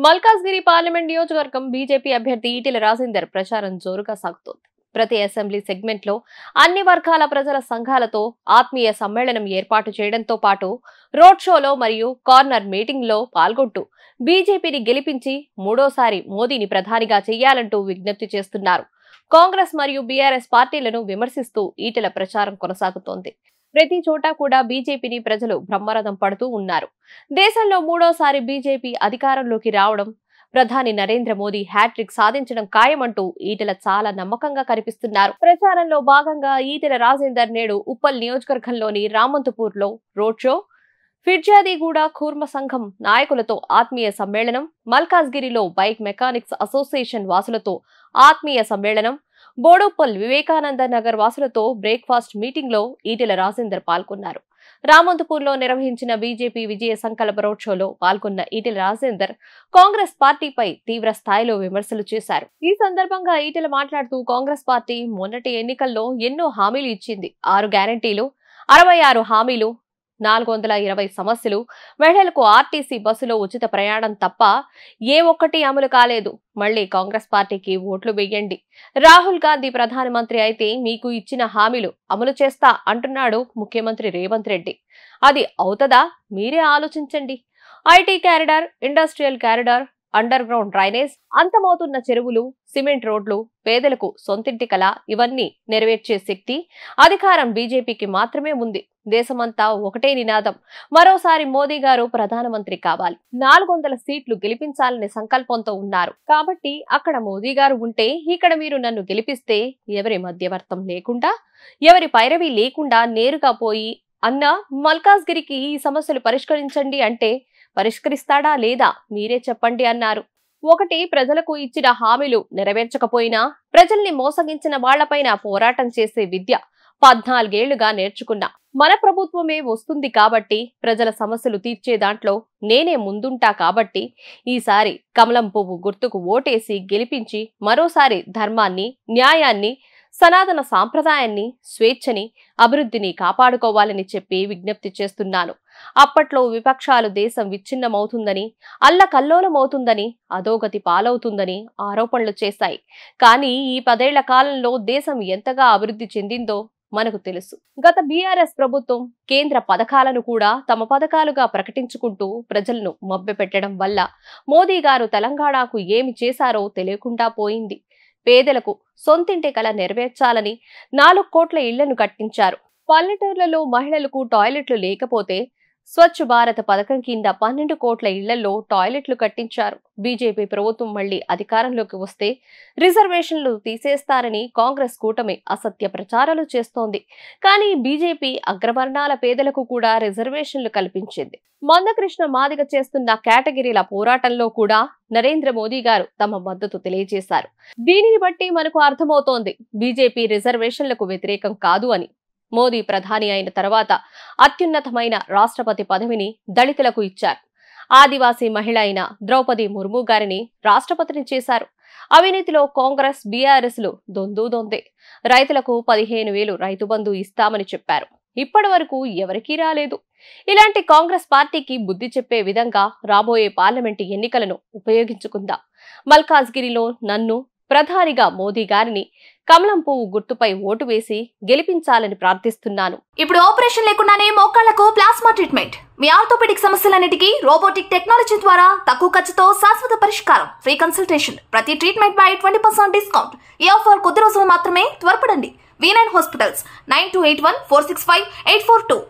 Malkajgiri parliament నియోజకవర్గం BJP అభ్యర్థి ఈటెల రాజేందర్ ప్రచారం జోరుగా సాగుతోంది. ప్రతి అసెంబ్లీ సెగ్మెంట్ లో అన్ని వర్గాల ప్రజల సంఘాలతో ఆత్మీయ సమ్మేళనం ఏర్పాటు చేయడంతో పాటు రోడ్ షోలో మరియు కార్నర్ మీటింగ్ లో పాల్గొంటూ బీజేపీని గెలిపించి మూడోసారి మోదీని ప్రధానిగా చేయాలంటూ విజ్ఞప్తి చేస్తున్నారు. కాంగ్రెస్ మరియు బీఆర్ఎస్ పార్టీలను విమర్శిస్తూ ఈటెల ప్రచారం కొనసాగుతోంది. ప్రతి చోట కూడా బీజేపీని ప్రజలు బ్రహ్మరథం పడుతూ ఉన్నారు. దేశంలో మూడోసారి బీజేపీ అధికారంలోకి రావడం, ప్రధాని నరేంద్ర మోదీ హ్యాట్రిక్ సాధించడం ఖాయమంటూ ఈటెల చాలా నమ్మకంగా కనిపిస్తున్నారు. ప్రచారంలో భాగంగా ఈటెల రాజేందర్ నేడు ఉప్పల్ నియోజకవర్గంలోని రామంతపూర్ లో రోడ్ షో, ఫిర్జాదిగూడ కూర్మ సంఘం నాయకులతో ఆత్మీయ సమ్మేళనం, మల్కాజ్గిరిలో బైక్ మెకానిక్స్ అసోసియేషన్ వాసులతో ఆత్మీయ సమ్మేళనం, బోడుప్పల్ వివేకానంద నగర్ వాసులతో బ్రేక్ఫాస్ట్ మీటింగ్ లో ఈటెల రాజేందర్ పాల్గొన్నారు. రామంతపూర్ లో నిర్వహించిన బీజేపీ విజయ సంకల్ప రోడ్ షోలో పాల్గొన్న ఈటెల రాజేందర్ కాంగ్రెస్ పార్టీపై తీవ్ర స్థాయిలో విమర్శలు చేశారు. ఈ సందర్భంగా ఈటెల మాట్లాడుతూ కాంగ్రెస్ పార్టీ మొన్నటి ఎన్నికల్లో ఎన్నో హామీలు ఇచ్చింది. 6 గ్యారంటీలు, 66 హామీలు, 420 సమస్యలు, మహిళలకు ఆర్టీసీ బస్సులో ఉచిత ప్రయాణం తప్ప ఏ ఒక్కటి అమలు కాలేదు. మళ్లీ కాంగ్రెస్ పార్టీకి ఓట్లు వేయండి. రాహుల్ గాంధీ ప్రధానమంత్రి అయితే మీకు ఇచ్చిన హామీలు అమలు చేస్తా అంటున్నాడు ముఖ్యమంత్రి రేవంత్ రెడ్డి. అది అవుతదా? మీరే ఆలోచించండి. IT corridor, industrial corridor, underground drainage, అంతమవుతున్న చెరువులు, సిమెంట్ రోడ్లు, పేదలకు సొంతింటి కల ఇవన్నీ నెరవేర్చే శక్తి, అధికారం బీజేపీకి మాత్రమే ఉంది. దేశమంతా ఒకటే నినాదం, మరోసారి మోదీ గారు ప్రధానమంత్రి కావాలి. 400 సీట్లు గెలిపించాలనే సంకల్పంతో ఉన్నారు. కాబట్టి అక్కడ మోదీ గారు ఉంటే ఇక్కడ మీరు నన్ను గెలిపిస్తే ఎవరి మధ్యవర్తం లేకుండా, ఎవరి పైరవి లేకుండా నేరుగా పోయి అన్నా మల్కాజ్గిరికి ఈ సమస్యలు పరిష్కరించండి అంటే పరిష్కరిస్తాడా లేదా మీరే చెప్పండి అన్నారు. ఒకటి, ప్రజలకు ఇచ్చిన హామీలు నెరవేర్చకపోయినా ప్రజల్ని మోసగించిన వాళ్లపైన పోరాటం చేసే విద్య 14 ఏళ్లుగా నేర్చుకున్నా. మన ప్రభుత్వమే వస్తుంది కాబట్టి ప్రజల సమస్యలు తీర్చే దాంట్లో నేనే ముందుంటా కాబట్టి ఈసారి కమలం పువ్వు గుర్తుకు ఓటేసి గెలిపించి మరోసారి ధర్మాన్ని, న్యాయాన్ని, సనాతన సాంప్రదాయాన్ని, స్వేచ్ఛని, అభివృద్ధిని కాపాడుకోవాలని చెప్పి విజ్ఞప్తి చేస్తున్నాను. అప్పట్లో విపక్షాలు దేశం విచ్ఛిన్నమవుతుందని, అల్లకల్లోలమవుతుందని, అధోగతి పాలవుతుందని ఆరోపణలు చేశాయి. కానీ ఈ 10 ఏళ్ల కాలంలో దేశం ఎంతగా అభివృద్ధి చెందిందో మనకు తెలుసు. గత బీఆర్ఎస్ ప్రభుత్వం కేంద్ర పథకాలను కూడా తమ పథకాలుగా ప్రకటించుకుంటూ ప్రజలను మభ్యపెట్టడం వల్ల మోదీ గారు తెలంగాణకు ఏమి చేశారో తెలియకుండా పోయింది. పేదలకు సొంతింటి కల నెరవేర్చాలని 4 కోట్ల ఇళ్లను కట్టించారు. పల్లెటూర్లలో మహిళలకు టాయిలెట్లు లేకపోతే స్వచ్ఛ భారత్ పథకం కింద 12 కోట్ల ఇళ్లలో టాయిలెట్లు కట్టించారు. బీజేపీ ప్రభుత్వం మళ్లీ అధికారంలోకి వస్తే రిజర్వేషన్లు తీసేస్తారని కాంగ్రెస్ కూటమి అసత్య ప్రచారాలు చేస్తోంది. కానీ బీజేపీ అగ్రవర్ణాల పేదలకు కూడా రిజర్వేషన్లు కల్పించింది. మందకృష్ణ మాదిగ చేస్తున్న కేటగిరీల పోరాటంలో కూడా నరేంద్ర మోదీ గారు తమ మద్దతు తెలియజేశారు. దీనిని బట్టి మనకు అర్థమవుతోంది బీజేపీ రిజర్వేషన్లకు వ్యతిరేకం కాదు అని. మోదీ ప్రధాని అయిన తర్వాత అత్యున్నతమైన రాష్ట్రపతి పదవిని దళితులకు ఇచ్చారు. ఆదివాసీ మహిళ అయిన ద్రౌపది ముర్ము గారిని రాష్ట్రపతిని చేశారు. అవినీతిలో కాంగ్రెస్, బీఆర్ఎస్లు దొందే. రైతులకు 15,000 రైతు బంధు ఇస్తామని చెప్పారు. ఇప్పటి వరకు ఎవరికీ రాలేదు. ఇలాంటి కాంగ్రెస్ పార్టీకి బుద్ధి చెప్పే విధంగా రాబోయే పార్లమెంటు ఎన్నికలను ఉపయోగించుకుందాం. మల్కాజ్గిరిలో నన్ను ప్రధానిగా మోదీ గారిని కమలం పువ్వు గుర్తుపై ఓటు వేసి గెలిపించాలని ప్రార్థిస్తున్నాను. ఇప్పుడు ఆపరేషన్ లేకుండానే మోకాళ్లకు ప్లాస్మా ట్రీట్మెంట్, మీ ఆర్థోపెడిక్ సమస్యలన్నిటికీ రోబోటిక్ టెక్నాలజీ ద్వారా తక్కువ ఖర్చుతో శాశ్వత పరిష్కారం, ఫ్రీ కన్సల్టేషన్, ప్రతి ట్రీట్మెంట్ పై 20% డిస్కౌంట్. ఈ ఆఫర్ కొద్ది రోజులు మాత్రమే, త్వరపడండి. V9 hospitals 9281465842.